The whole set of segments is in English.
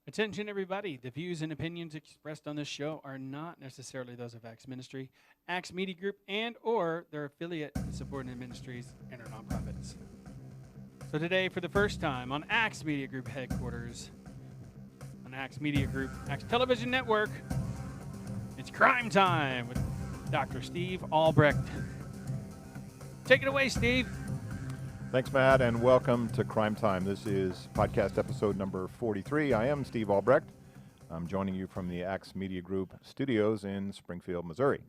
Attention, everybody. The views and opinions expressed on this show are not necessarily those of Acts Ministry, Acts Media Group, and/or their affiliate subordinate ministries and or nonprofits. So today, for the first time on Acts Media Group headquarters, on Acts Media Group, Acts Television Network, it's Crime Time with Dr. Steve Albrecht. Take it away, Steve. Thanks, Matt, and welcome to Crime Time. This is podcast episode number 43. I am Steve Albrecht. I'm joining you from the Acts Media Group studios in Springfield, Missouri.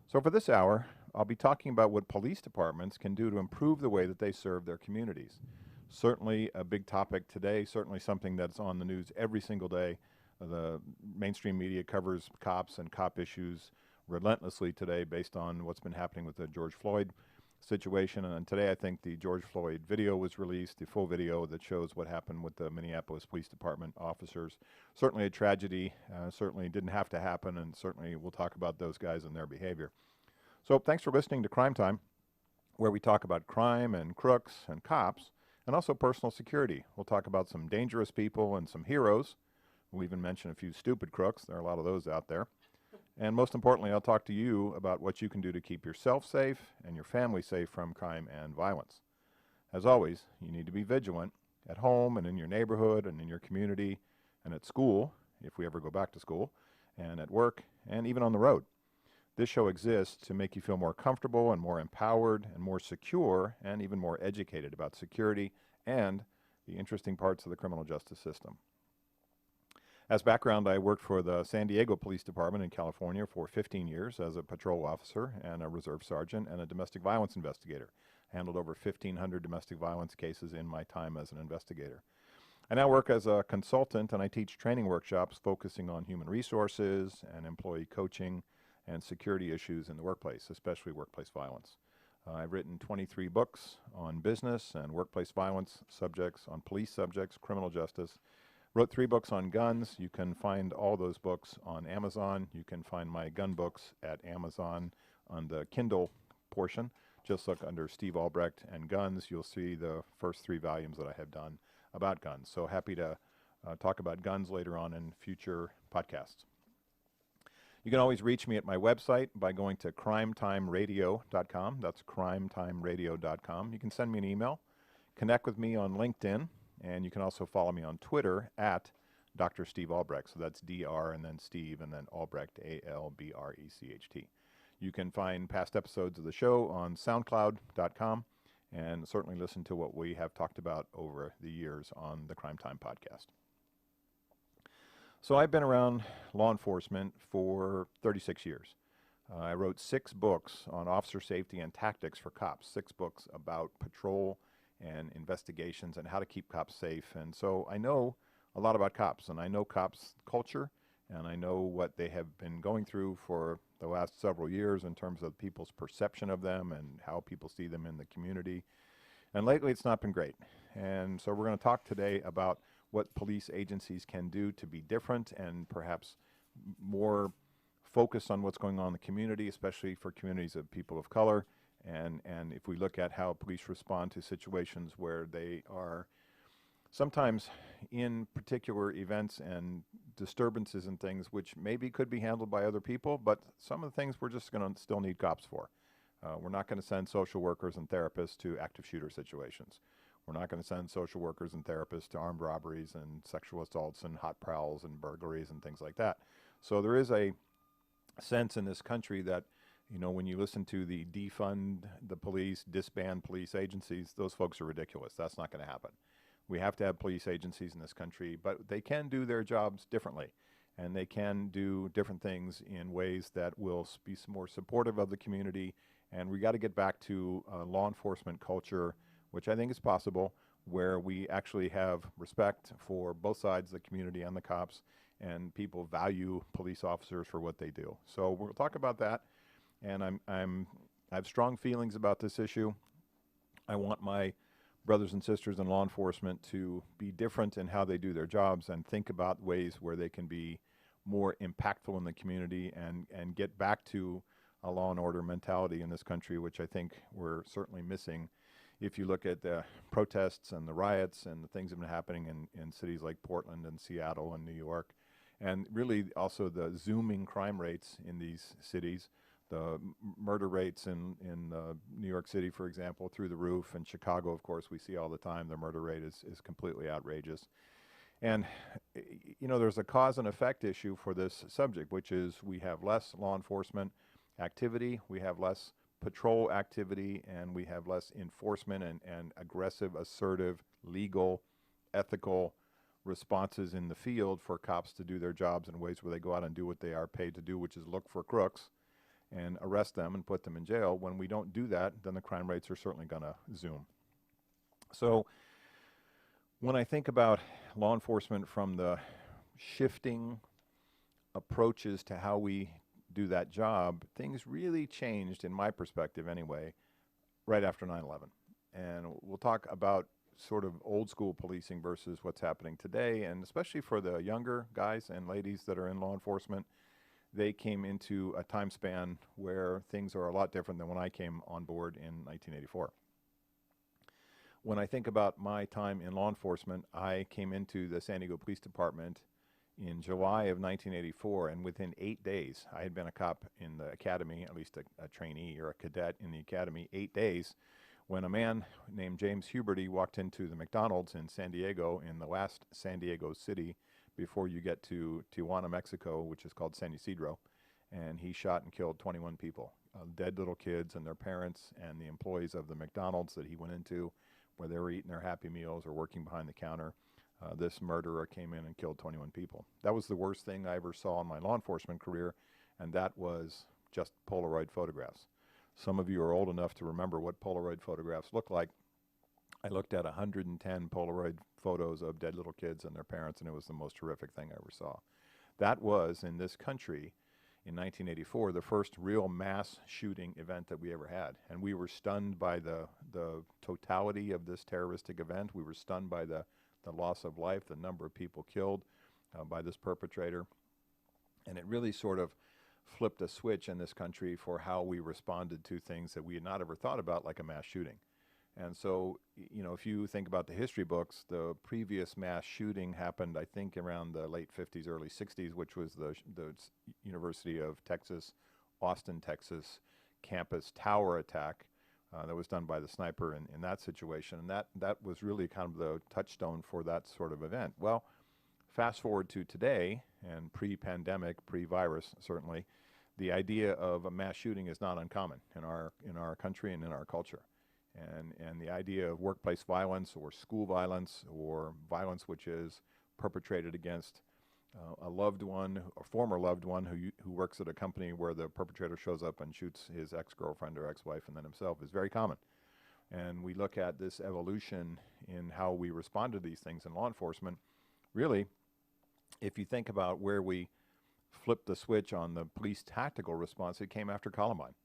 So for this hour, I'll be talking about what police departments can do to improve the way that they serve their communities. Certainly a big topic today, certainly something that's on the news every single day. The mainstream media covers cops and cop issues relentlessly today based on what's been happening with the George Floyd situation. And today I think the George Floyd video was released, the full video that shows what happened with the Minneapolis Police Department officers. Certainly a tragedy, certainly didn't have to happen, and certainly we'll talk about those guys and their behavior. So thanks for listening to Crime Time, where we talk about crime and crooks and cops, and also personal security. We'll talk about some dangerous people and some heroes. We'll even mention a few stupid crooks. There are a lot of those out there. And most importantly, I'll talk to you about what you can do to keep yourself safe and your family safe from crime and violence. As always, you need to be vigilant at home and in your neighborhood and in your community and at school, if we ever go back to school, and at work and even on the road. This show exists to make you feel more comfortable and more empowered and more secure and even more educated about security and the interesting parts of the criminal justice system. As background, I worked for the San Diego Police Department in California for 15 years as a patrol officer and a reserve sergeant and a domestic violence investigator. Handled over 1,500 domestic violence cases in my time as an investigator. I now work as a consultant and I teach training workshops focusing on human resources and employee coaching and security issues in the workplace, especially workplace violence. I've written 23 books on business and workplace violence subjects, on police subjects, criminal justice. Wrote 3 books on guns. You can find all those books on Amazon. You can find my gun books at Amazon on the Kindle portion. Just look under Steve Albrecht and guns. You'll see the first 3 volumes that I have done about guns. So happy to talk about guns later on in future podcasts. You can always reach me at my website by going to crimetimeradio.com. That's crimetimeradio.com. You can send me an email, connect with me on LinkedIn, and you can also follow me on Twitter at Dr. Steve Albrecht. So that's Dr. and then Steve and then Albrecht, Albrecht. You can find past episodes of the show on SoundCloud.com and certainly listen to what we have talked about over the years on the Crime Time podcast. So I've been around law enforcement for 36 years. I wrote 6 books on officer safety and tactics for cops, 6 books about patrol and investigations and how to keep cops safe. And so I know a lot about cops, and I know cops' culture, and I know what they have been going through for the last several years in terms of people's perception of them and how people see them in the community. And lately it's not been great. And so we're going to talk today about what police agencies can do to be different and perhaps more focused on what's going on in the community, especially for communities of people of color. And if we look at how police respond to situations where they are sometimes in particular events and disturbances and things which maybe could be handled by other people, but some of the things we're just going to still need cops for. We're not going to send social workers and therapists to active shooter situations. We're not going to send social workers and therapists to armed robberies and sexual assaults and hot prowls and burglaries and things like that. So there is a sense in this country that, you know, when you listen to the defund the police, disband police agencies, those folks are ridiculous. That's not going to happen. We have to have police agencies in this country, but they can do their jobs differently. And they can do different things in ways that will be more supportive of the community. And we got to get back to a law enforcement culture, which I think is possible, where we actually have respect for both sides of the community and the cops, and people value police officers for what they do. So we'll talk about that. And I have strong feelings about this issue. I want my brothers and sisters in law enforcement to be different in how they do their jobs and think about ways where they can be more impactful in the community and get back to a law and order mentality in this country, which I think we're certainly missing if you look at the protests and the riots and the things that have been happening in cities like Portland and Seattle and New York, and really also the zooming crime rates in these cities, the murder rates in New York City, for example, through the roof. In Chicago, of course, we see all the time the murder rate is completely outrageous. And, you know, there's a cause and effect issue for this subject, which is we have less law enforcement activity, we have less patrol activity, and we have less enforcement and aggressive, assertive, legal, ethical responses in the field for cops to do their jobs in ways where they go out and do what they are paid to do, which is look for crooks and arrest them and put them in jail. When we don't do that, then the crime rates are certainly going to zoom. So when I think about law enforcement from the shifting approaches to how we do that job, things really changed, in my perspective anyway, right after 9/11. And we'll talk about sort of old school policing versus what's happening today, and especially for the younger guys and ladies that are in law enforcement, they came into a time span where things are a lot different than when I came on board in 1984. When I think about my time in law enforcement, I came into the San Diego Police Department in July of 1984, and within 8 days, I had been a cop in the academy, at least a trainee or a cadet in the academy, 8 days, when a man named James Huberty walked into the McDonald's in San Diego, in the last San Diego city before you get to Tijuana, Mexico, which is called San Ysidro, and he shot and killed 21 people, dead little kids and their parents and the employees of the McDonald's that he went into, where they were eating their Happy Meals or working behind the counter. This murderer came in and killed 21 people. That was the worst thing I ever saw in my law enforcement career, and that was just Polaroid photographs. Some of you are old enough to remember what Polaroid photographs look like. I looked at 110 Polaroid photos of dead little kids and their parents, and it was the most horrific thing I ever saw. That was, in this country, in 1984, the first real mass shooting event that we ever had. And we were stunned by the totality of this terroristic event. We were stunned by the loss of life, the number of people killed by this perpetrator. And it really sort of flipped a switch in this country for how we responded to things that we had not ever thought about, like a mass shooting. And so, you know, if you think about the history books, the previous mass shooting happened, I think, around the late 50s, early 60s, which was the University of Texas, Austin, Texas campus tower attack that was done by the sniper in that situation. And that was really kind of the touchstone for that sort of event. Well, fast forward to today, and pre-pandemic, pre-virus, certainly, the idea of a mass shooting is not uncommon in our country and in our culture. And the idea of workplace violence or school violence or violence which is perpetrated against a loved one, a former loved one who works at a company where the perpetrator shows up and shoots his ex-girlfriend or ex-wife and then himself is very common. And we look at this evolution in how we respond to these things in law enforcement. Really, if you think about where we flipped the switch on the police tactical response, it came after Columbine.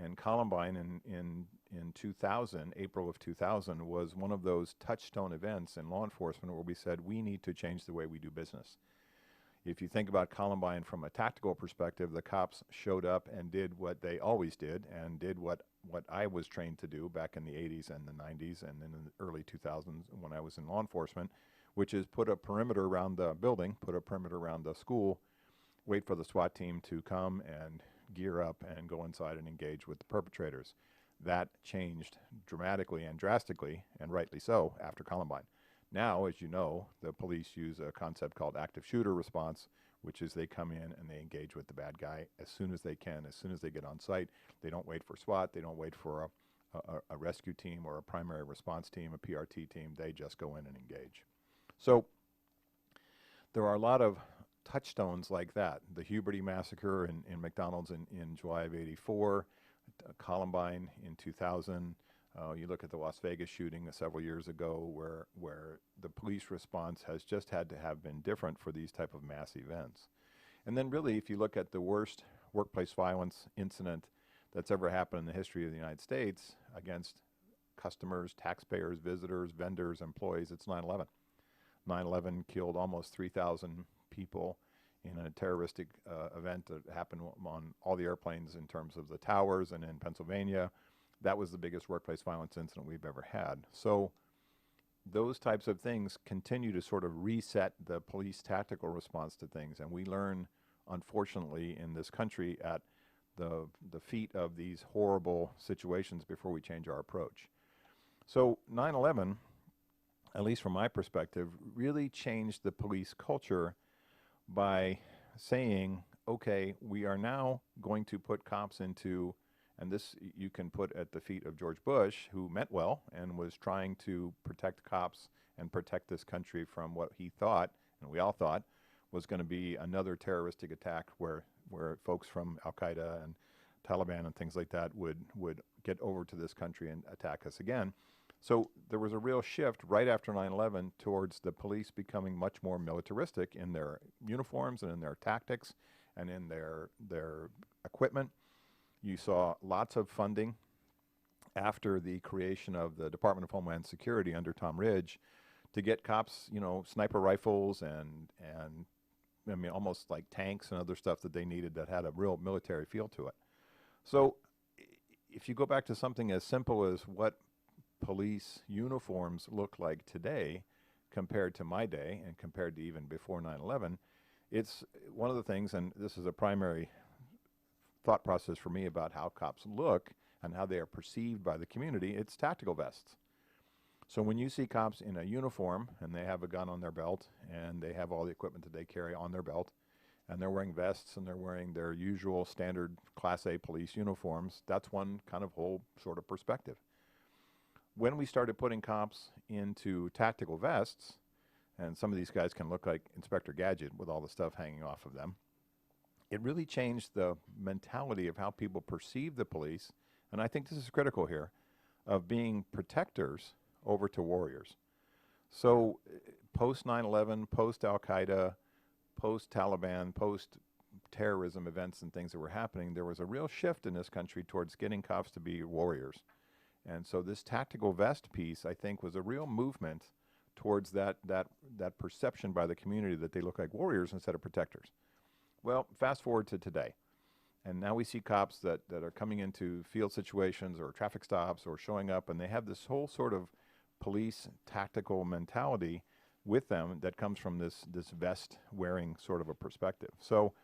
And Columbine in 2000, April of 2000, was one of those touchstone events in law enforcement where we said we need to change the way we do business. If you think about Columbine from a tactical perspective, the cops showed up and did what they always did and did what I was trained to do back in the 80s and the 90s and in the early 2000s when I was in law enforcement, which is put a perimeter around the building, put a perimeter around the school, wait for the SWAT team to come and gear up and go inside and engage with the perpetrators. That changed dramatically and drastically, and rightly so, after Columbine. Now, as you know, the police use a concept called active shooter response, which is they come in and they engage with the bad guy as soon as they can, as soon as they get on site. They don't wait for SWAT, they don't wait for a rescue team or a primary response team, a PRT team. They just go in and engage. So there are a lot of touchstones like that. The Huberty massacre in McDonald's in July of '84, Columbine in 2000. You look at the Las Vegas shooting several years ago where the police response has just had to have been different for these type of mass events. And then really, if you look at the worst workplace violence incident that's ever happened in the history of the United States against customers, taxpayers, visitors, vendors, employees, it's 9/11. 9/11 killed almost 3,000 people in a terroristic event that happened on all the airplanes in terms of the towers and in Pennsylvania. that was the biggest workplace violence incident we've ever had. So those types of things continue to sort of reset the police tactical response to things. And we learn, unfortunately, in this country at the feet of these horrible situations before we change our approach. So 9/11, at least from my perspective, really changed the police culture by saying, okay, we are now going to put cops into, and this you can put at the feet of George Bush, who meant well and was trying to protect cops and protect this country from what he thought, and we all thought, was going to be another terroristic attack where folks from Al-Qaeda and Taliban and things like that would get over to this country and attack us again. So there was a real shift right after 9/11 towards the police becoming much more militaristic in their uniforms and in their tactics and in their equipment. You saw lots of funding after the creation of the Department of Homeland Security under Tom Ridge to get cops, you know, sniper rifles and I mean, almost like tanks and other stuff that they needed that had a real military feel to it. So if you go back to something as simple as what police uniforms look like today compared to my day and compared to even before 9/11, it's one of the things, and this is a primary thought process for me about how cops look and how they are perceived by the community, it's tactical vests. So when you see cops in a uniform and they have a gun on their belt and they have all the equipment that they carry on their belt and they're wearing vests and they're wearing their usual standard Class A police uniforms, that's one kind of whole sort of perspective. When we started putting cops into tactical vests, and some of these guys can look like Inspector Gadget with all the stuff hanging off of them, it really changed the mentality of how people perceive the police, and I think this is critical here, of being protectors over to warriors. So post 9/11, post Al-Qaeda, post Taliban, post terrorism events and things that were happening, there was a real shift in this country towards getting cops to be warriors. And so this tactical vest piece, I think, was a real movement towards that perception by the community that they look like warriors instead of protectors. Well, fast forward to today. And now we see cops that are coming into field situations or traffic stops or showing up, and they have this whole sort of police tactical mentality with them that comes from this vest wearing sort of a perspective. So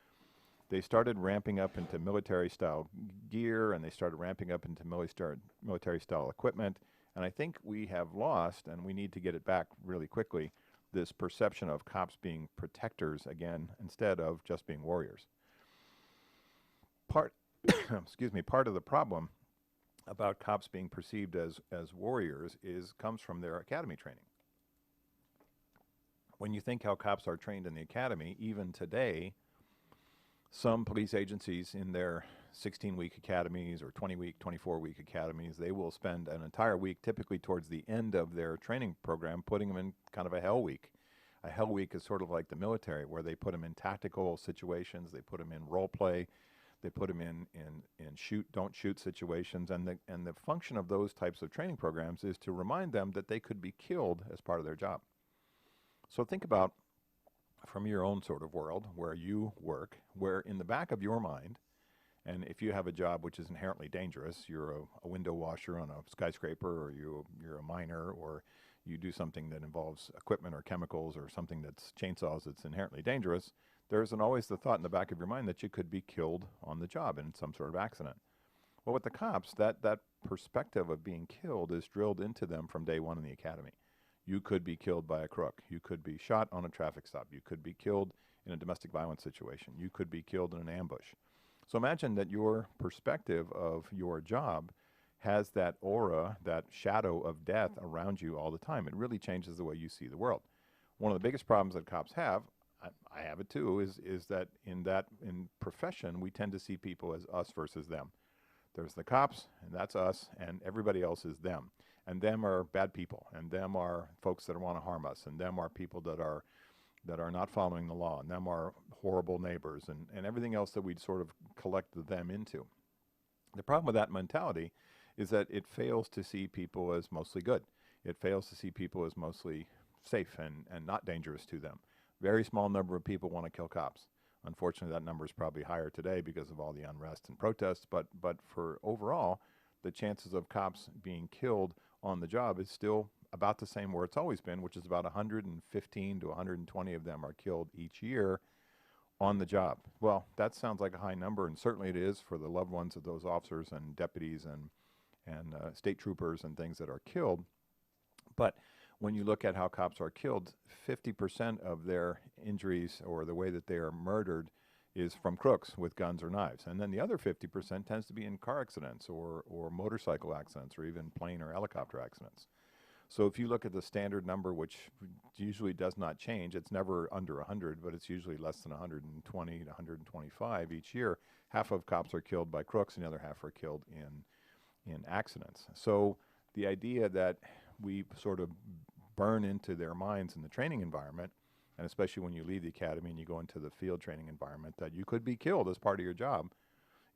they started ramping up into military style gear, and they started ramping up into military style equipment. And I think we have lost, and we need to get it back really quickly, this perception of cops being protectors again instead of just being warriors. Part of the problem about cops being perceived as warriors comes from their academy training. When you think how cops are trained in the academy, even today, some police agencies in their 16-week academies or 20-week, 24-week academies, they will spend an entire week, typically towards the end of their training program, putting them in kind of a hell week. A hell week is sort of like the military, where they put them in tactical situations, they put them in role play, they put them in shoot, don't shoot situations, and the function of those types of training programs is to remind them that they could be killed as part of their job. So think about, from your own sort of world where you work, where in the back of your mind, and if you have a job which is inherently dangerous, you're a window washer on a skyscraper, or you're a miner, or you do something that involves equipment or chemicals or something that's chainsaws that's inherently dangerous, there isn't always the thought in the back of your mind that you could be killed on the job in some sort of accident. Well, with the cops, that perspective of being killed is drilled into them from day one in the academy. You could be killed by a crook. You could be shot on a traffic stop. You could be killed in a domestic violence situation. You could be killed in an ambush. So imagine that your perspective of your job has that aura, that shadow of death around you all the time. It really changes the way you see the world. One of the biggest problems that cops have, I have it too, is that in profession, we tend to see people as us versus them. There's the cops, and that's us, and everybody else is them. And them are bad people, and them are folks that want to harm us, and them are people that are not following the law, and them are horrible neighbors, and everything else that we'd sort of collect them into. The problem with that mentality is that it fails to see people as mostly good. It fails to see people as mostly safe and not dangerous to them. Very small number of people want to kill cops. Unfortunately, that number is probably higher today because of all the unrest and protests, but for overall, the chances of cops being killed on the job is still about the same where it's always been, which is about 115 to 120 of them are killed each year on the job. Well, that sounds like a high number, and certainly it is for the loved ones of those officers and deputies and state troopers and things that are killed. But when you look at how cops are killed, 50% of their injuries or the way that they are murdered is from crooks with guns or knives. And then the other 50% tends to be in car accidents or motorcycle accidents or even plane or helicopter accidents. So if you look at the standard number, which usually does not change, it's never under 100, but it's usually less than 120 to 125 each year. Half of cops are killed by crooks and the other half are killed in accidents. So the idea that we sort of burn into their minds in the training environment, and especially when you leave the academy and you go into the field training environment, that you could be killed as part of your job,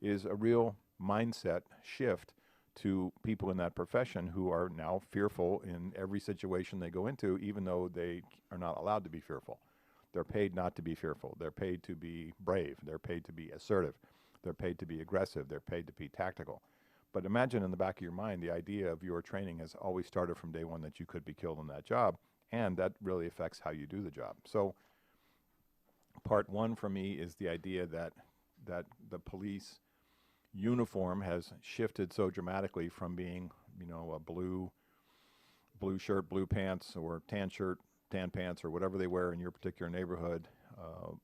is a real mindset shift to people in that profession who are now fearful in every situation they go into, even though they are not allowed to be fearful. They're paid not to be fearful. They're paid to be brave. They're paid to be assertive. They're paid to be aggressive. They're paid to be tactical. But imagine in the back of your mind, the idea of your training has always started from day one that you could be killed on that job, and that really affects how you do the job. So part one for me is the idea that the police uniform has shifted so dramatically from being, a blue shirt, blue pants, or tan shirt, tan pants, or whatever they wear in your particular neighborhood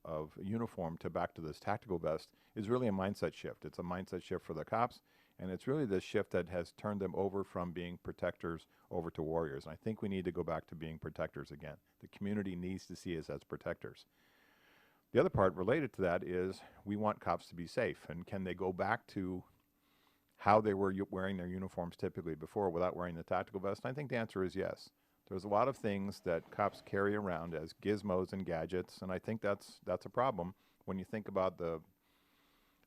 of uniform to back to this tactical vest is really a mindset shift. It's a mindset shift for the cops, and it's really the shift that has turned them over from being protectors over to warriors. And I think we need to go back to being protectors again. The community needs to see us as protectors. The other part related to that is we want cops to be safe. And can they go back to how they were wearing their uniforms typically before without wearing the tactical vest? And I think the answer is yes. There's a lot of things that cops carry around as gizmos and gadgets, and I think that's a problem when you think about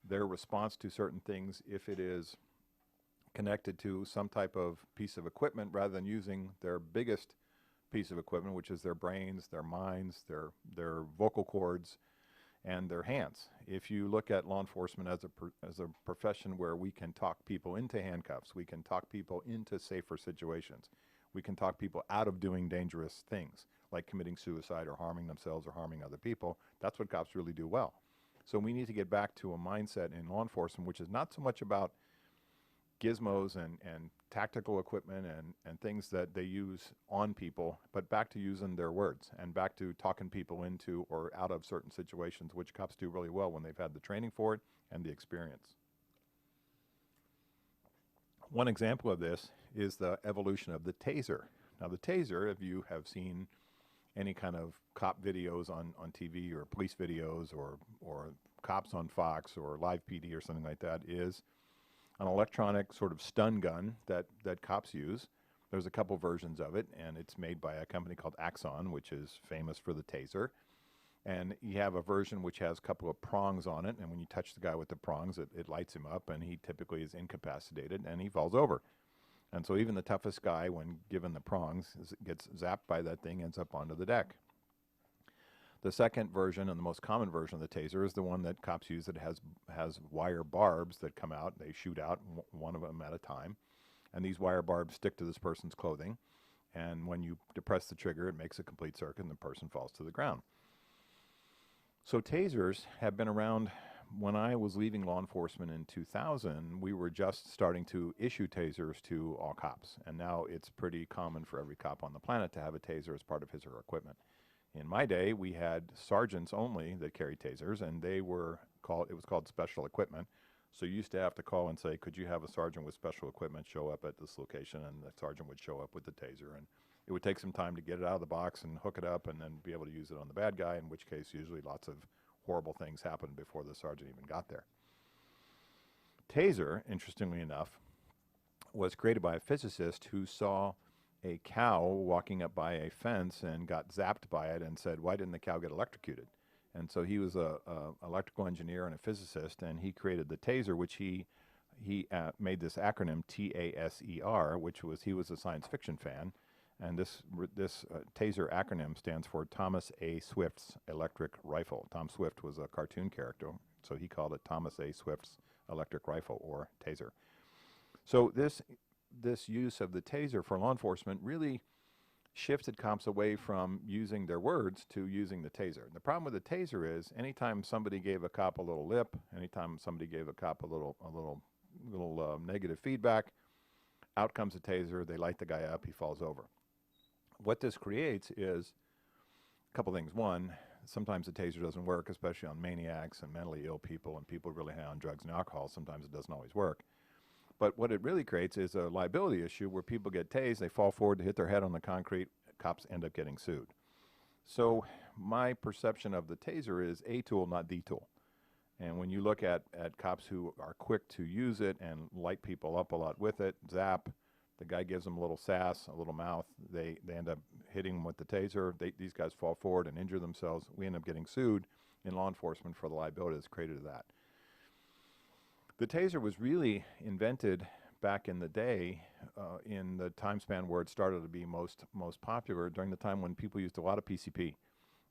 their response to certain things if it is connected to some type of piece of equipment rather than using their biggest piece of equipment, which is their brains, their minds, their vocal cords, and their hands. If you look at law enforcement as a profession where we can talk people into handcuffs, we can talk people into safer situations, we can talk people out of doing dangerous things like committing suicide or harming themselves or harming other people, that's what cops really do well. So we need to get back to a mindset in law enforcement which is not so much about gizmos and tactical equipment and things that they use on people, but back to using their words and back to talking people into or out of certain situations, which cops do really well when they've had the training for it and the experience. One example of this is the evolution of the taser. Now the taser, if you have seen any kind of cop videos on TV or police videos or cops on Fox or Live PD or something like that, is an electronic sort of stun gun that cops use. There's a couple versions of it, and it's made by a company called Axon, which is famous for the taser. And you have a version which has a couple of prongs on it, and when you touch the guy with the prongs, it lights him up, and he typically is incapacitated, and he falls over. And so even the toughest guy, when given the prongs, gets zapped by that thing, ends up onto the deck. The second version, and the most common version of the taser, is the one that cops use that has wire barbs that come out. They shoot out one of them at a time. And these wire barbs stick to this person's clothing. And when you depress the trigger, it makes a complete circuit and the person falls to the ground. So tasers have been around. When I was leaving law enforcement in 2000, we were just starting to issue tasers to all cops. And now it's pretty common for every cop on the planet to have a taser as part of his or her equipment. In my day, we had sergeants only that carried tasers, and it was called special equipment. So you used to have to call and say, could you have a sergeant with special equipment show up at this location? And the sergeant would show up with the taser. And it would take some time to get it out of the box and hook it up and then be able to use it on the bad guy, in which case usually lots of horrible things happened before the sergeant even got there. Taser, interestingly enough, was created by a physicist who saw a cow walking up by a fence and got zapped by it and said, why didn't the cow get electrocuted? And so he was a electrical engineer and a physicist, and he created the taser, which he made this acronym TASER, which was, he was a science fiction fan, and this taser acronym stands for Thomas A. Swift's Electric Rifle. Tom Swift was a cartoon character, so he called it Thomas A. Swift's Electric Rifle, or taser. So this use of the taser for law enforcement really shifted cops away from using their words to using the taser. The problem with the taser is anytime somebody gave a cop a little lip, anytime somebody gave a cop a little negative feedback, out comes a taser, they light the guy up, he falls over. What this creates is a couple things. One, sometimes the taser doesn't work, especially on maniacs and mentally ill people and people really high on drugs and alcohol. Sometimes it doesn't always work. But what it really creates is a liability issue where people get tased, they fall forward to hit their head on the concrete, cops end up getting sued. So my perception of the taser is a tool, not the tool. And when you look at cops who are quick to use it and light people up a lot with it, zap, the guy gives them a little sass, a little mouth, they end up hitting them with the taser, these guys fall forward and injure themselves, we end up getting sued in law enforcement for the liability that's created to that. The taser was really invented back in the day, in the time span where it started to be most popular, during the time when people used a lot of PCP.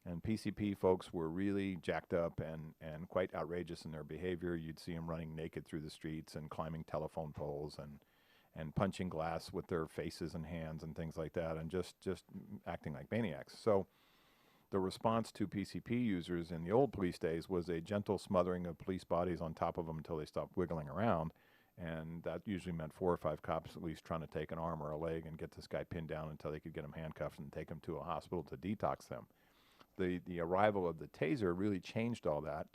And PCP folks were really jacked up and quite outrageous in their behavior. You'd see them running naked through the streets and climbing telephone poles and punching glass with their faces and hands and things like that, and just acting like maniacs. So the response to PCP users in the old police days was a gentle smothering of police bodies on top of them until they stopped wiggling around. And that usually meant 4 or 5 cops at least trying to take an arm or a leg and get this guy pinned down until they could get him handcuffed and take him to a hospital to detox them. The arrival of the taser really changed all that.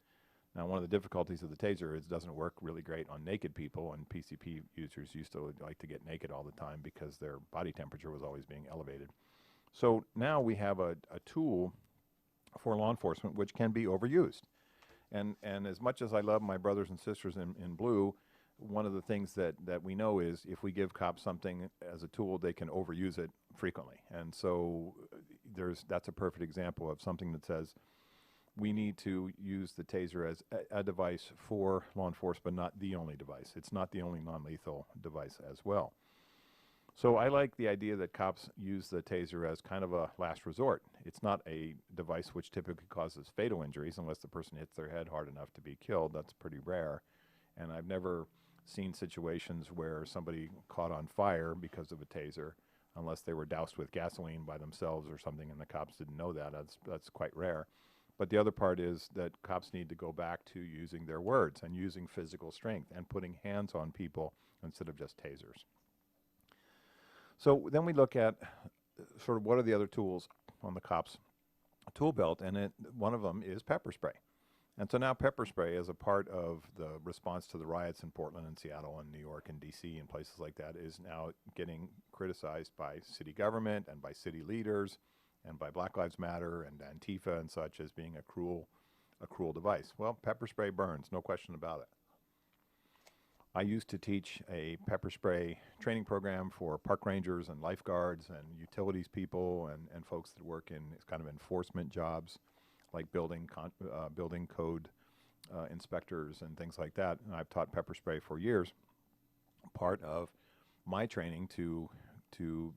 Now, one of the difficulties of the taser is it doesn't work really great on naked people, and PCP users used to like to get naked all the time because their body temperature was always being elevated. So now we have a tool for law enforcement which can be overused. And as much as I love my brothers and sisters in blue, one of the things that we know is if we give cops something as a tool, they can overuse it frequently. And so that's a perfect example of something that says we need to use the taser as a device for law enforcement, but not the only device. It's not the only non-lethal device as well. So I like the idea that cops use the taser as kind of a last resort. It's not a device which typically causes fatal injuries unless the person hits their head hard enough to be killed. That's pretty rare. And I've never seen situations where somebody caught on fire because of a taser, unless they were doused with gasoline by themselves or something and the cops didn't know that. That's quite rare. But the other part is that cops need to go back to using their words and using physical strength and putting hands on people instead of just tasers. So then we look at sort of what are the other tools on the cops' tool belt, and one of them is pepper spray. And so now pepper spray, as a part of the response to the riots in Portland and Seattle and New York and D.C. and places like that, is now getting criticized by city government and by city leaders and by Black Lives Matter and Antifa and such as being a cruel device. Well, pepper spray burns, no question about it. I used to teach a pepper spray training program for park rangers and lifeguards and utilities people and folks that work in kind of enforcement jobs like building code inspectors and things like that. And I've taught pepper spray for years. Part of my training to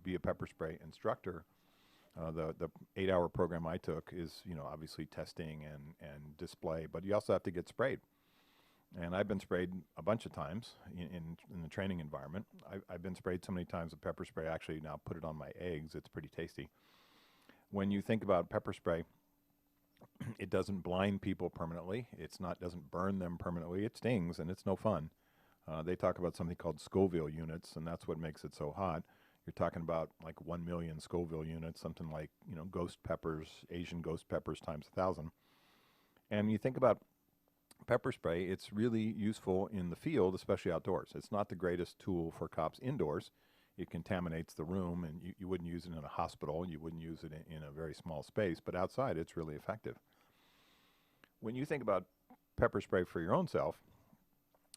be a pepper spray instructor, the 8-hour program I took is, obviously testing and display, but you also have to get sprayed. And I've been sprayed a bunch of times in the training environment. I've been sprayed so many times with pepper spray, actually now put it on my eggs. It's pretty tasty. When you think about pepper spray, it doesn't blind people permanently. Doesn't burn them permanently. It stings, and it's no fun. They talk about something called Scoville units, and that's what makes it so hot. You're talking about like 1 million Scoville units, something like, ghost peppers, Asian ghost peppers times 1,000. And you think about pepper spray, it's really useful in the field, especially outdoors. It's not the greatest tool for cops indoors. It contaminates the room, and you wouldn't use it in a hospital. You wouldn't use it in a very small space, but outside it's really effective. When you think about pepper spray for your own self,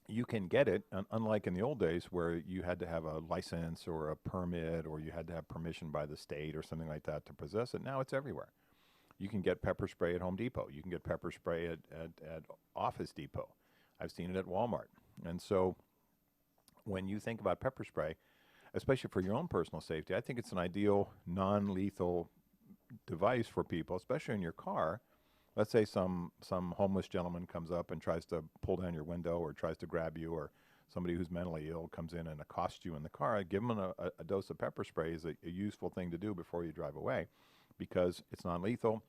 you can get it, unlike in the old days where you had to have a license or a permit or you had to have permission by the state or something like that to possess it. Now it's everywhere. You can get pepper spray at Home Depot. You can get pepper spray at Office Depot. I've seen it at Walmart. And so when you think about pepper spray, especially for your own personal safety, I think it's an ideal non-lethal device for people, especially in your car. Let's say some homeless gentleman comes up and tries to pull down your window or tries to grab you, or somebody who's mentally ill comes in and accosts you in the car, give them a dose of pepper spray is a useful thing to do before you drive away, because it's non-lethal,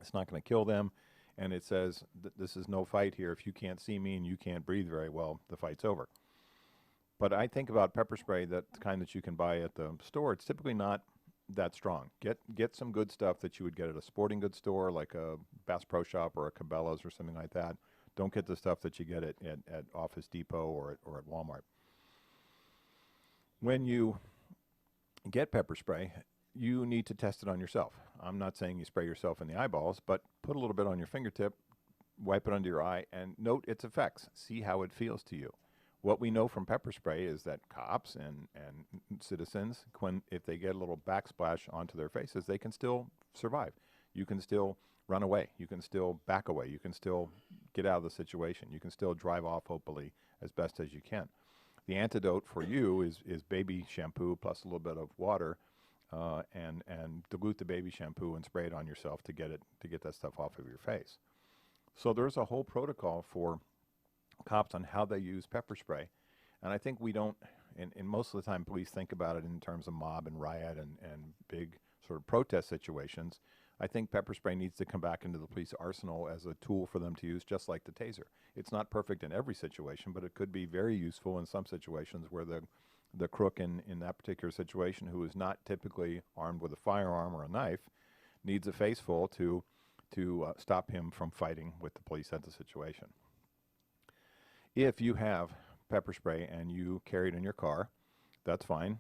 it's not going to kill them, and it says this is no fight here. If you can't see me and you can't breathe very well, the fight's over. But I think about pepper spray, that the kind that you can buy at the store, it's typically not that strong. Get some good stuff that you would get at a sporting goods store, like a Bass Pro Shop or a Cabela's or something like that. Don't get the stuff that you get at Office Depot or at Walmart. When you get pepper spray, you need to test it on yourself. I'm not saying you spray yourself in the eyeballs, but put a little bit on your fingertip, wipe it under your eye, and note its effects. See how it feels to you. What we know from pepper spray is that cops and citizens, if they get a little backsplash onto their faces, they can still survive. You can still run away. You can still back away. You can still get out of the situation. You can still drive off, hopefully, as best as you can. The antidote for you is baby shampoo plus a little bit of water, and dilute the baby shampoo and spray it on yourself to get that stuff off of your face. So there's a whole protocol for cops on how they use pepper spray, and I think we don't, and most of the time police think about it in terms of mob and riot and big sort of protest situations. I think pepper spray needs to come back into the police arsenal as a tool for them to use, just like the taser. It's not perfect in every situation, but it could be very useful in some situations where the crook in that particular situation, who is not typically armed with a firearm or a knife, needs a face full to stop him from fighting with the police at the situation. If you have pepper spray and you carry it in your car, that's fine.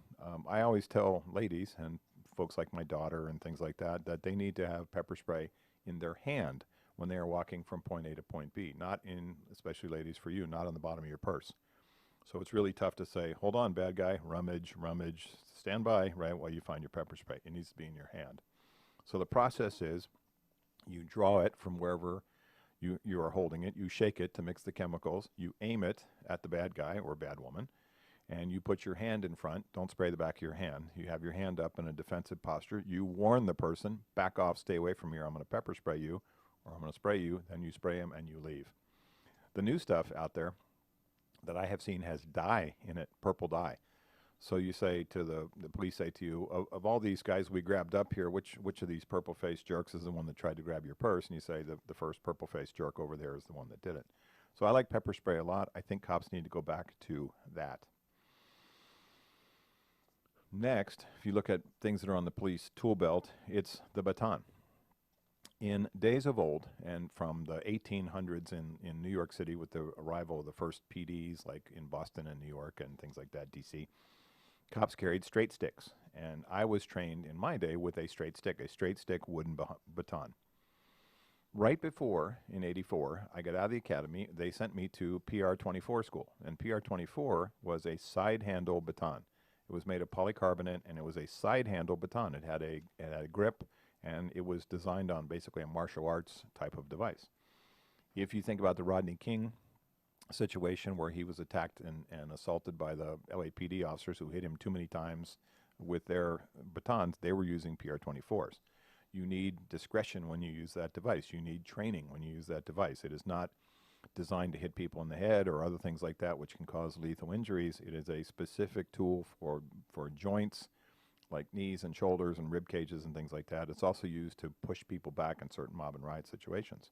I always tell ladies and folks like my daughter and things like that they need to have pepper spray in their hand when they are walking from point A to point B, not in, especially ladies for you, not on the bottom of your purse. So it's really tough to say, hold on, bad guy, rummage, stand by, right, while you find your pepper spray. It needs to be in your hand. So the process is you draw it from wherever you are holding it, you shake it to mix the chemicals, you aim it at the bad guy or bad woman, and you put your hand in front. Don't spray the back of your hand. You have your hand up in a defensive posture. You warn the person, back off, stay away from here, I'm going to pepper spray you, or I'm going to spray you, then you spray him and you leave. The new stuff out there that I have seen has dye in it, purple dye. So you say to the police say to you, of all these guys we grabbed up here, which of these purple-faced jerks is the one that tried to grab your purse? And you say the first purple-faced jerk over there is the one that did it. So I like pepper spray a lot. I think cops need to go back to that. Next, if you look at things that are on the police tool belt, it's the baton. In days of old, and from the 1800s in New York City with the arrival of the first PDs, like in Boston and New York and things like that, DC, cops carried straight sticks. And I was trained in my day with a straight stick wooden baton. Right before, in '84, I got out of the academy, they sent me to PR-24 school. And PR-24 was a side handle baton. It was made of polycarbonate, and it was a side handle baton. It had a grip, and it was designed on basically a martial arts type of device. If you think about the Rodney King situation where he was attacked and assaulted by the LAPD officers who hit him too many times with their batons, they were using PR-24s. You need discretion when you use that device. You need training when you use that device. It is not designed to hit people in the head or other things like that, which can cause lethal injuries. It is a specific tool for joints like knees and shoulders and rib cages and things like that. It's also used to push people back in certain mob and riot situations.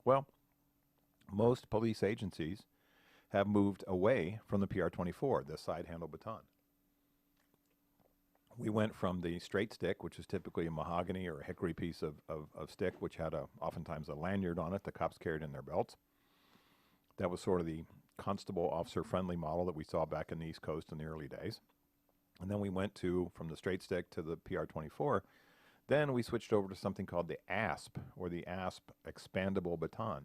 Well, most police agencies have moved away from the PR-24, the side handle baton. We went from the straight stick, which is typically a mahogany or a hickory piece of stick, which had oftentimes a lanyard on it the cops carried in their belts. That was sort of the constable officer-friendly model that we saw back in the East Coast in the early days. And then we went from the straight stick to the PR-24. Then we switched over to something called the ASP, or the ASP expandable baton.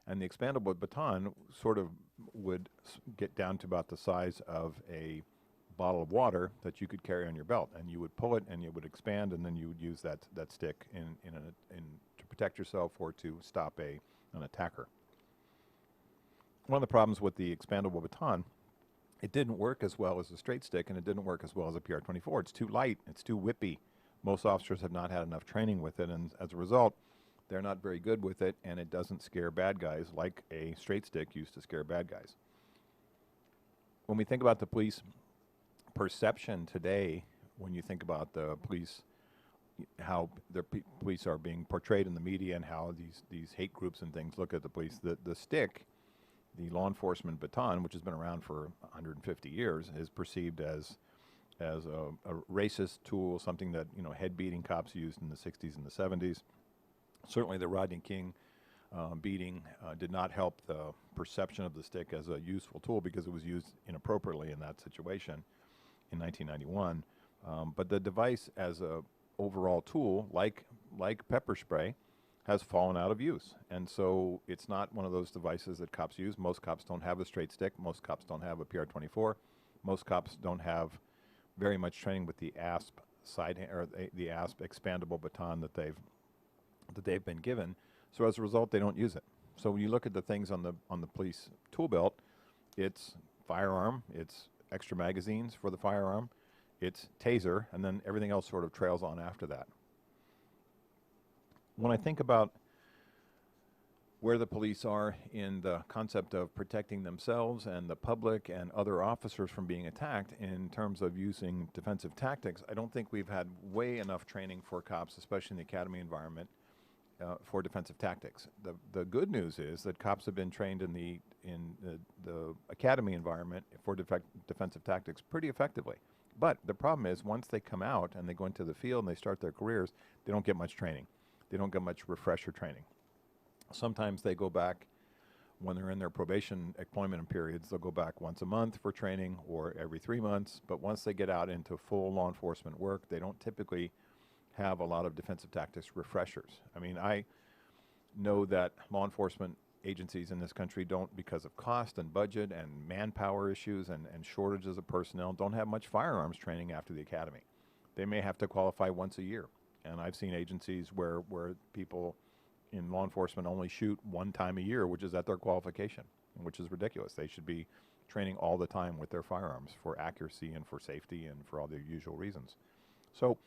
And the expandable baton sort of would get down to about the size of a bottle of water that you could carry on your belt. And you would pull it, and it would expand, and then you would use that stick to protect yourself or to stop an attacker. One of the problems with the expandable baton, it didn't work as well as a straight stick, and it didn't work as well as a PR-24. It's too light. It's too whippy. Most officers have not had enough training with it, and as a result, they're not very good with it, and it doesn't scare bad guys like a straight stick used to scare bad guys. when we think about the police perception today, when you think about the police, how the police are being portrayed in the media and how these hate groups and things look at the police, the stick, the law enforcement baton, which has been around for 150 years, is perceived as a racist tool, something that, you know, head-beating cops used in the 60s and the 70s. Certainly the Rodney King beating did not help the perception of the stick as a useful tool because it was used inappropriately in that situation in 1991. But the device as a overall tool, like pepper spray, has fallen out of use. And so it's not one of those devices that cops use. Most cops don't have a straight stick. Most cops don't have a PR-24. Most cops don't have very much training with the ASP the ASP expandable baton that they've been given. So as a result, they don't use it. So when you look at the things on the police tool belt, it's firearm, it's extra magazines for the firearm, it's taser, and then everything else sort of trails on after that. When I think about where the police are in the concept of protecting themselves and the public and other officers from being attacked in terms of using defensive tactics, I don't think we've had way enough training for cops, especially in the academy environment, for defensive tactics. The good news is that cops have been trained in the academy environment for defensive tactics pretty effectively. But the problem is once they come out and they go into the field and they start their careers, they don't get much training. They don't get much refresher training. Sometimes they go back when they're in their probation employment periods, they'll go back once a month for training or every 3 months. But once they get out into full law enforcement work, they don't typically have a lot of defensive tactics refreshers. I mean, I know that law enforcement agencies in this country don't, because of cost and budget and manpower issues and shortages of personnel, don't have much firearms training after the academy. They may have to qualify once a year. And I've seen agencies where people in law enforcement only shoot one time a year, which is at their qualification, which is ridiculous. They should be training all the time with their firearms for accuracy and for safety and for all the usual reasons. So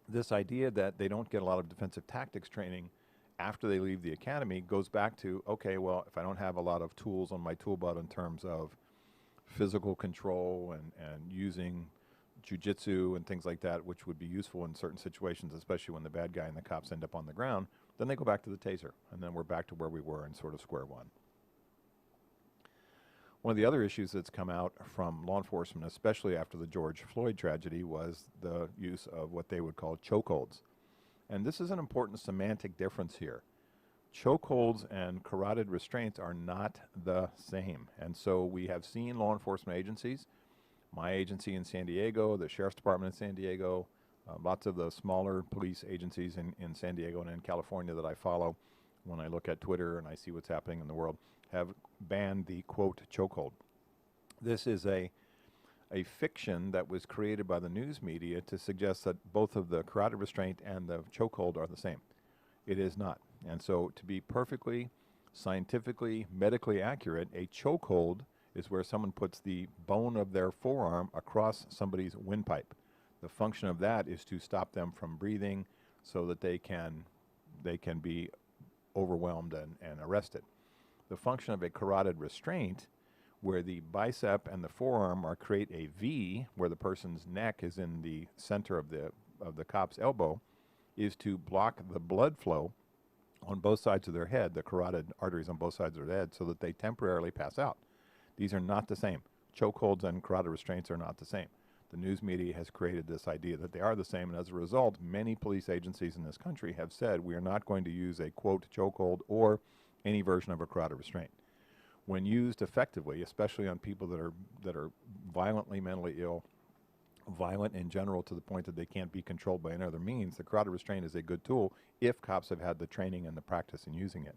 this idea that they don't get a lot of defensive tactics training after they leave the academy goes back to, okay, well, if I don't have a lot of tools on my tool belt in terms of physical control and using jiu-jitsu and things like that, which would be useful in certain situations, especially when the bad guy and the cops end up on the ground, then they go back to the taser, and then we're back to where we were in sort of square one. One of the other issues that's come out from law enforcement, especially after the George Floyd tragedy, was the use of what they would call chokeholds. And this is an important semantic difference here. Chokeholds and carotid restraints are not the same. And so we have seen law enforcement agencies, my agency in San Diego, the Sheriff's Department in San Diego, lots of the smaller police agencies in San Diego and in California that I follow when I look at Twitter and I see what's happening in the world, have banned the, quote, chokehold. This is a fiction that was created by the news media to suggest that both of the carotid restraint and the chokehold are the same. It is not. And so to be perfectly scientifically, medically accurate, a chokehold is where someone puts the bone of their forearm across somebody's windpipe. The function of that is to stop them from breathing so that they can be overwhelmed and arrested. The function of a carotid restraint, where the bicep and the forearm create a V, where the person's neck is in the center of the cop's elbow, is to block the blood flow on both sides of their head, the carotid arteries on both sides of their head, so that they temporarily pass out. These are not the same. Chokeholds and carotid restraints are not the same. The news media has created this idea that they are the same, and as a result, many police agencies in this country have said we are not going to use a, quote, chokehold or any version of a carotid restraint. When used effectively, especially on people that are violently mentally ill, violent in general to the point that they can't be controlled by any other means, the carotid restraint is a good tool if cops have had the training and the practice in using it.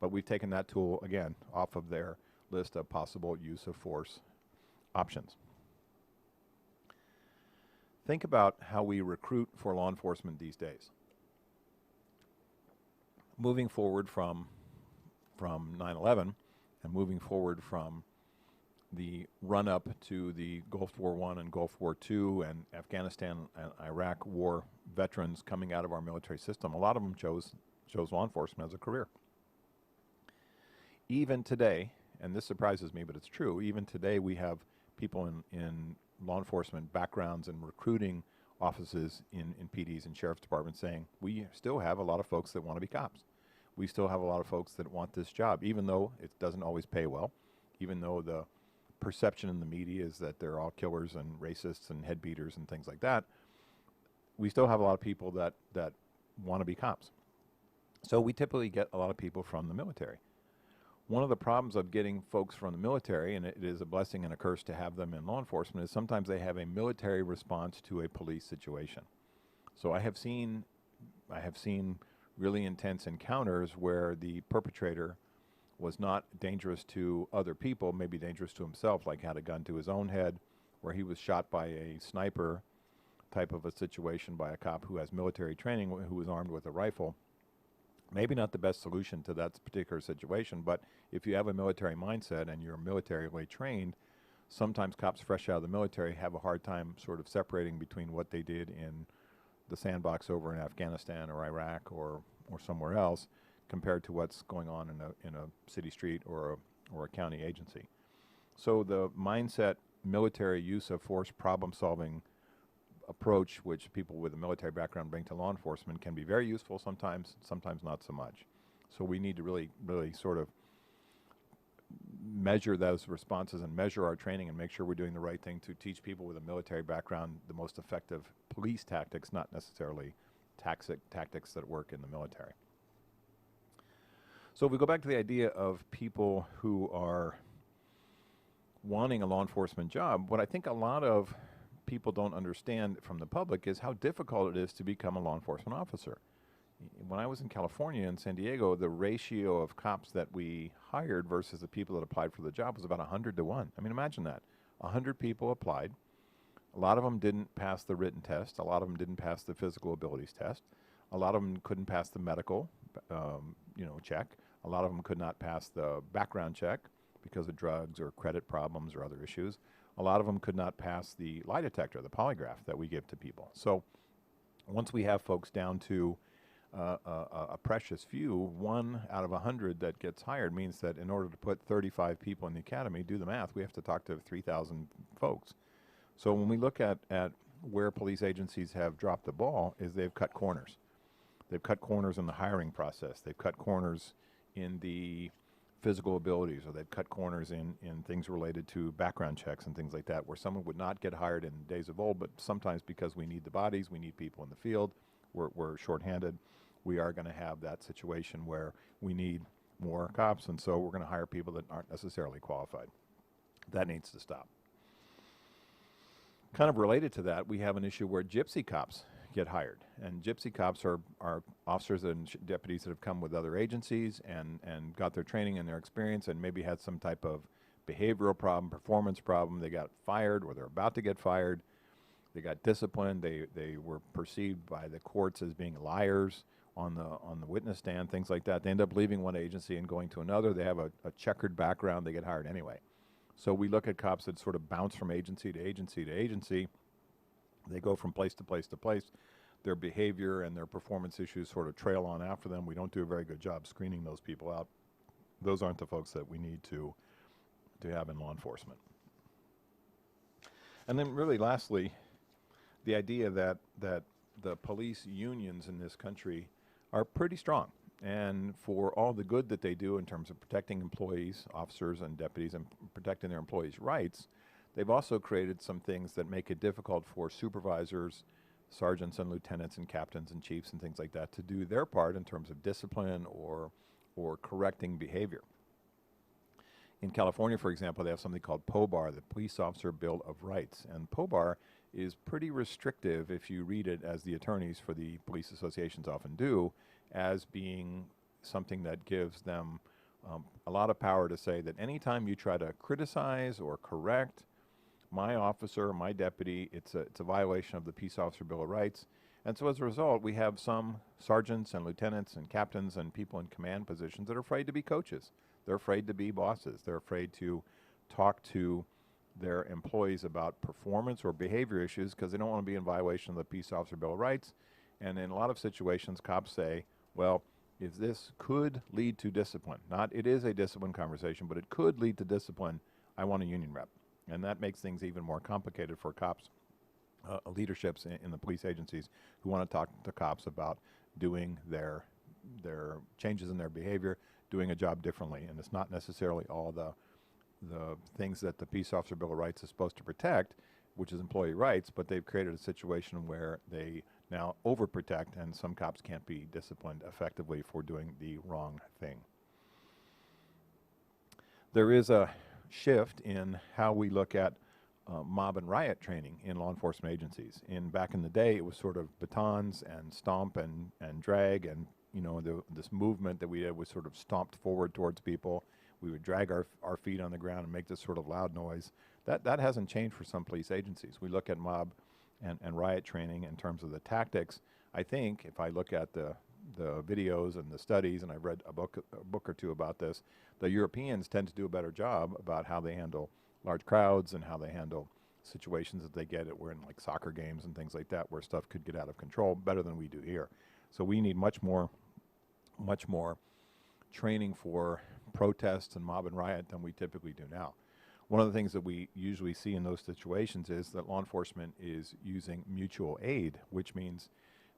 But we've taken that tool, again, off of their list of possible use of force options. Think about how we recruit for law enforcement these days. Moving forward from 9/11 and moving forward from the run-up to the Gulf War I and Gulf War II and Afghanistan and Iraq war veterans coming out of our military system, a lot of them chose law enforcement as a career. Even today, and this surprises me, but it's true, even today we have people in law enforcement backgrounds and recruiting offices in PDs and sheriff's departments saying, we still have a lot of folks that want to be cops. We still have a lot of folks that want this job, even though it doesn't always pay well, even though the perception in the media is that they're all killers and racists and head beaters and things like that. We still have a lot of people that want to be cops. So we typically get a lot of people from the military. One of the problems of getting folks from the military, and it is a blessing and a curse to have them in law enforcement, is sometimes they have a military response to a police situation. So I have seen really intense encounters where the perpetrator was not dangerous to other people, maybe dangerous to himself, like had a gun to his own head, where he was shot by a sniper type of a situation by a cop who has military training, who was armed with a rifle. Maybe not the best solution to that particular situation, but if you have a military mindset and you're militarily trained, sometimes cops fresh out of the military have a hard time sort of separating between what they did in the sandbox over in Afghanistan or Iraq or somewhere else compared to what's going on in a city street or a county agency. So the mindset, military use of force problem solving approach, which people with a military background bring to law enforcement, can be very useful sometimes not so much. So we need to really sort of measure those responses and measure our training and make sure we're doing the right thing to teach people with a military background the most effective police tactics, not necessarily tactics that work in the military. So if we go back to the idea of people who are wanting a law enforcement job, what I think a lot of people don't understand from the public is how difficult it is to become a law enforcement officer. When I was in California and San Diego, the ratio of cops that we hired versus the people that applied for the job was about 100 to 1. I mean, imagine that. 100 people applied. A lot of them didn't pass the written test. A lot of them didn't pass the physical abilities test. A lot of them couldn't pass the medical check. A lot of them could not pass the background check because of drugs or credit problems or other issues. A lot of them could not pass the lie detector, the polygraph that we give to people. So once we have folks down to a precious few, 1 out of 100 that gets hired means that in order to put 35 people in the academy, do the math, we have to talk to 3,000 folks. So when we look at where police agencies have dropped the ball is they've cut corners. They've cut corners in the hiring process. They've cut corners in the physical abilities, or they've cut corners in things related to background checks and things like that, where someone would not get hired in days of old, but sometimes because we need the bodies, we need people in the field, we're shorthanded, we are going to have that situation where we need more cops, and so we're going to hire people that aren't necessarily qualified. That needs to stop. Kind of related to that, we have an issue where gypsy cops get hired. And gypsy cops are officers and deputies that have come with other agencies and got their training and their experience and maybe had some type of behavioral problem, performance problem. They got fired or they're about to get fired. They got disciplined. They were perceived by the courts as being liars on the witness stand, things like that. They end up leaving one agency and going to another. They have a checkered background. They get hired anyway. So we look at cops that sort of bounce from agency to agency to agency. They go from place to place to place. Their behavior and their performance issues sort of trail on after them. We don't do a very good job screening those people out. Those aren't the folks that we need to have in law enforcement. And then really lastly, the idea that the police unions in this country are pretty strong. And for all the good that they do in terms of protecting employees, officers and deputies, and protecting their employees' rights, they've also created some things that make it difficult for supervisors, sergeants and lieutenants and captains and chiefs and things like that to do their part in terms of discipline or correcting behavior. In California, for example, they have something called POBAR, the Police Officer Bill of Rights. And POBAR is pretty restrictive if you read it, as the attorneys for the police associations often do, as being something that gives them a lot of power to say that anytime you try to criticize or correct my officer, my deputy, it's a violation of the Peace Officer Bill of Rights. And so as a result, we have some sergeants and lieutenants and captains and people in command positions that are afraid to be coaches. They're afraid to be bosses. They're afraid to talk to their employees about performance or behavior issues because they don't want to be in violation of the Peace Officer Bill of Rights. And in a lot of situations, cops say, well, if this could lead to discipline, not it is a discipline conversation, but it could lead to discipline, I want a union rep. And that makes things even more complicated for cops, leaderships in the police agencies who want to talk to cops about doing their changes in their behavior, doing a job differently. And it's not necessarily all the things that the Peace Officer Bill of Rights is supposed to protect, which is employee rights, but they've created a situation where they now overprotect, and some cops can't be disciplined effectively for doing the wrong thing. There is a shift in how we look at mob and riot training in law enforcement agencies. Back in the day, it was sort of batons and stomp and drag, and this movement that we did was sort of stomped forward towards people. We would drag our feet on the ground and make this sort of loud noise. That hasn't changed for some police agencies. We look at mob and riot training in terms of the tactics. I think if I look at the videos and the studies, and I've read a book or two about this, the Europeans tend to do a better job about how they handle large crowds and how they handle situations that they get at, where in like soccer games and things like that, where stuff could get out of control, better than we do here. So we need much more training for protests and mob and riot than we typically do now. One of the things that we usually see in those situations is that law enforcement is using mutual aid, which means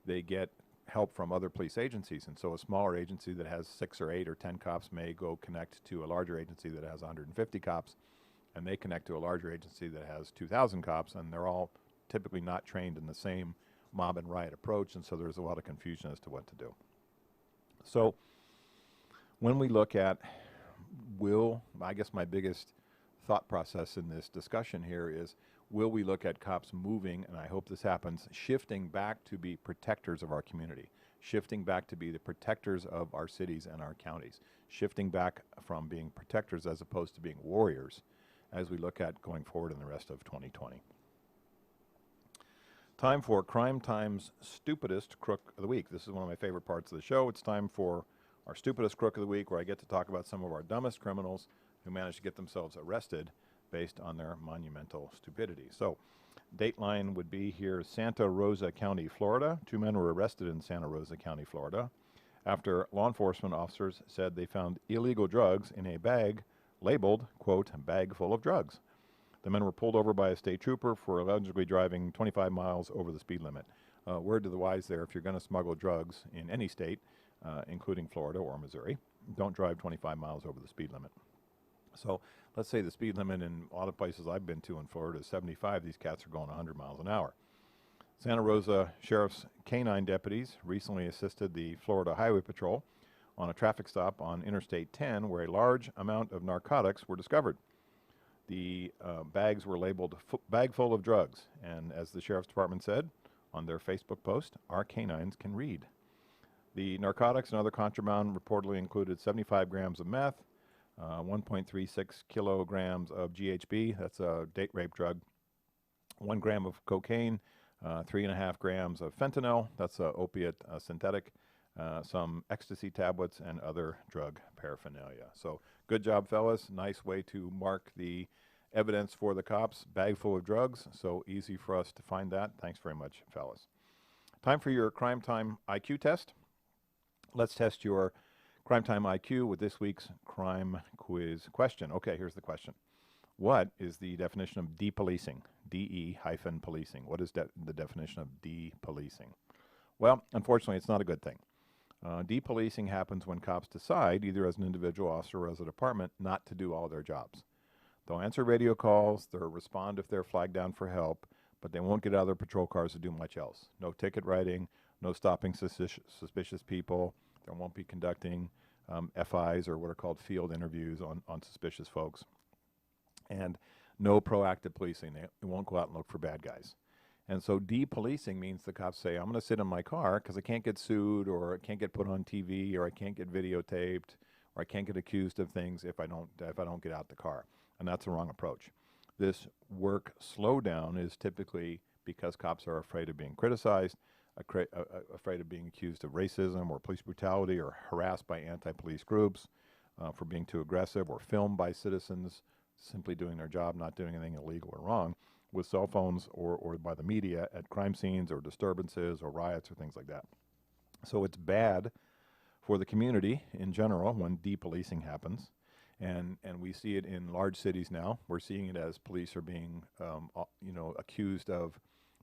they get help from other police agencies. And so a smaller agency that has 6 or 8 or 10 cops may go connect to a larger agency that has 150 cops, and they connect to a larger agency that has 2,000 cops, and they're all typically not trained in the same mob and riot approach, and so there's a lot of confusion as to what to do. So when we look at I guess my biggest thought process in this discussion here is, will we look at cops moving, and I hope this happens, shifting back to be protectors of our community, shifting back to be the protectors of our cities and our counties, shifting back from being protectors as opposed to being warriors as we look at going forward in the rest of 2020. Time for Crime Time's Stupidest Crook of the Week. This is one of my favorite parts of the show. It's time for our Stupidest Crook of the Week, where I get to talk about some of our dumbest criminals who managed to get themselves arrested based on their monumental stupidity. So, Dateline would be here: Santa Rosa County, Florida. 2 men were arrested in Santa Rosa County, Florida, after law enforcement officers said they found illegal drugs in a bag labeled, quote, bag full of drugs. The men were pulled over by a state trooper for allegedly driving 25 miles over the speed limit. Word to the wise there: if you're going to smuggle drugs in any state, including Florida or Missouri, don't drive 25 miles over the speed limit. So let's say the speed limit in a lot of places I've been to in Florida is 75. These cats are going 100 miles an hour. Santa Rosa Sheriff's Canine deputies recently assisted the Florida Highway Patrol on a traffic stop on Interstate 10, where a large amount of narcotics were discovered. The bags were labeled bag full of drugs, and as the Sheriff's Department said on their Facebook post, our canines can read. The narcotics and other contraband reportedly included 75 grams of meth, 1.36 kilograms of GHB, that's a date rape drug, 1 gram of cocaine, 3.5 grams of fentanyl, that's an opiate synthetic, some ecstasy tablets, and other drug paraphernalia. So good job, fellas. Nice way to mark the evidence for the cops. Bag full of drugs, so easy for us to find that. Thanks very much, fellas. Time for your Crime Time IQ test. Let's test your Crime Time IQ with this week's crime quiz question. Okay, here's the question. What is the definition of depolicing? DE-policing. What is the definition of depolicing? Well, unfortunately, it's not a good thing. Depolicing happens when cops decide, either as an individual officer or as a department, not to do all their jobs. They'll answer radio calls, they'll respond if they're flagged down for help, but they won't get out of their patrol cars to do much else. No ticket writing, no stopping suspicious people. They won't be conducting FIs, or what are called field interviews on suspicious folks. And no proactive policing. They won't go out and look for bad guys. And so depolicing means the cops say, I'm going to sit in my car because I can't get sued, or I can't get put on TV, or I can't get videotaped, or I can't get accused of things if I don't get out the car. And that's the wrong approach. This work slowdown is typically because cops are afraid of being criticized, afraid of being accused of racism or police brutality, or harassed by anti-police groups for being too aggressive, or filmed by citizens simply doing their job, not doing anything illegal or wrong, with cell phones or by the media at crime scenes or disturbances or riots or things like that. So it's bad for the community in general when depolicing happens. And we see it in large cities now. We're seeing it as police are being, accused of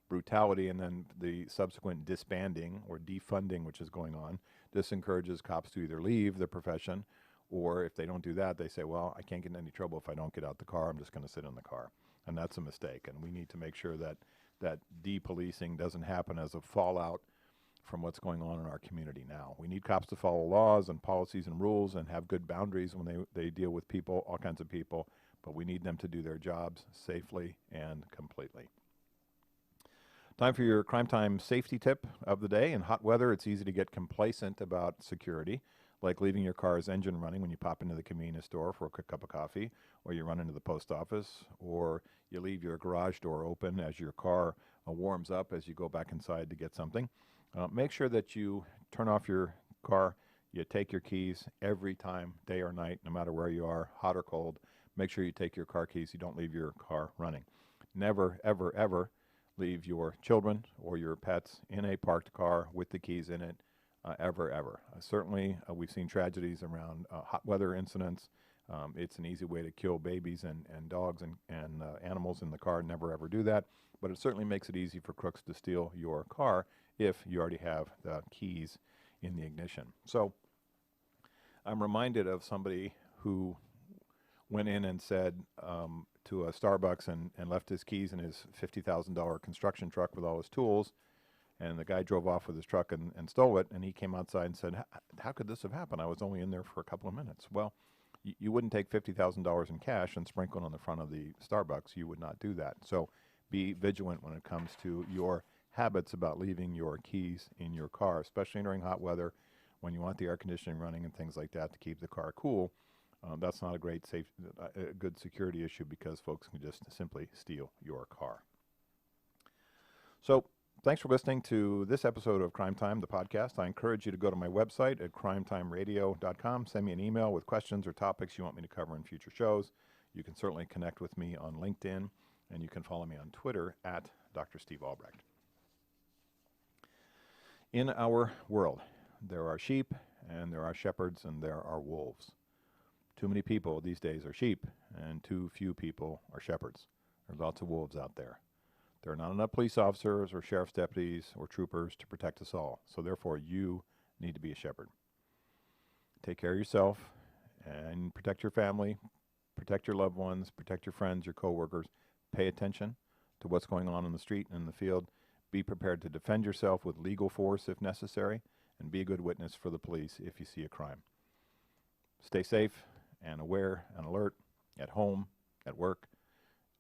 brutality, and then the subsequent disbanding or defunding, which is going on. This encourages cops to either leave the profession, or if they don't do that, they say, well, I can't get in any trouble if I don't get out the car. I'm just going to sit in the car. And that's a mistake. And we need to make sure that de-policing doesn't happen as a fallout from what's going on in our community now. We need cops to follow laws and policies and rules and have good boundaries when they deal with people, all kinds of people, but we need them to do their jobs safely and completely. Time for your Crime Time safety tip of the day. In hot weather, it's easy to get complacent about security, like leaving your car's engine running when you pop into the convenience store for a quick cup of coffee, or you run into the post office, or you leave your garage door open as your car warms up as you go back inside to get something. Make sure that you turn off your car, you take your keys every time, day or night, no matter where you are, hot or cold. Make sure you take your car keys. You don't leave your car running. Never, ever, ever leave your children or your pets in a parked car with the keys in it, ever, ever. Certainly, we've seen tragedies around hot weather incidents. It's an easy way to kill babies and dogs and animals in the car. Never, ever do that. But it certainly makes it easy for crooks to steal your car if you already have the keys in the ignition. So I'm reminded of somebody who went in and said to a Starbucks and left his keys in his $50,000 construction truck with all his tools. And the guy drove off with his truck and stole it. And he came outside and said, how could this have happened? I was only in there for a couple of minutes. Well, you wouldn't take $50,000 in cash and sprinkle it on the front of the Starbucks. You would not do that. So be vigilant when it comes to your habits about leaving your keys in your car, especially during hot weather when you want the air conditioning running and things like that to keep the car cool. That's not a good security issue because folks can just simply steal your car. So thanks for listening to this episode of Crime Time, the podcast. I encourage you to go to my website at crimetimeradio.com. Send me an email with questions or topics you want me to cover in future shows. You can certainly connect with me on LinkedIn, and you can follow me on Twitter at Dr. Steve Albrecht. In our world, there are sheep, and there are shepherds, and there are wolves. Too many people these days are sheep, and too few people are shepherds. There are lots of wolves out there. There are not enough police officers or sheriff's deputies or troopers to protect us all, so therefore you need to be a shepherd. Take care of yourself and protect your family, protect your loved ones, protect your friends, your coworkers. Pay attention to what's going on in the street and in the field. Be prepared to defend yourself with legal force if necessary, and be a good witness for the police if you see a crime. Stay safe and aware and alert at home, at work,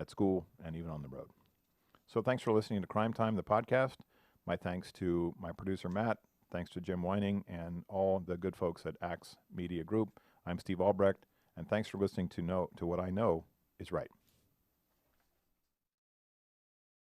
at school, and even on the road. So thanks for listening to Crime Time, the podcast. My thanks to my producer, Matt. Thanks to Jim Whining and all the good folks at Axe Media Group. I'm Steve Albrecht, and thanks for listening to what I know is right.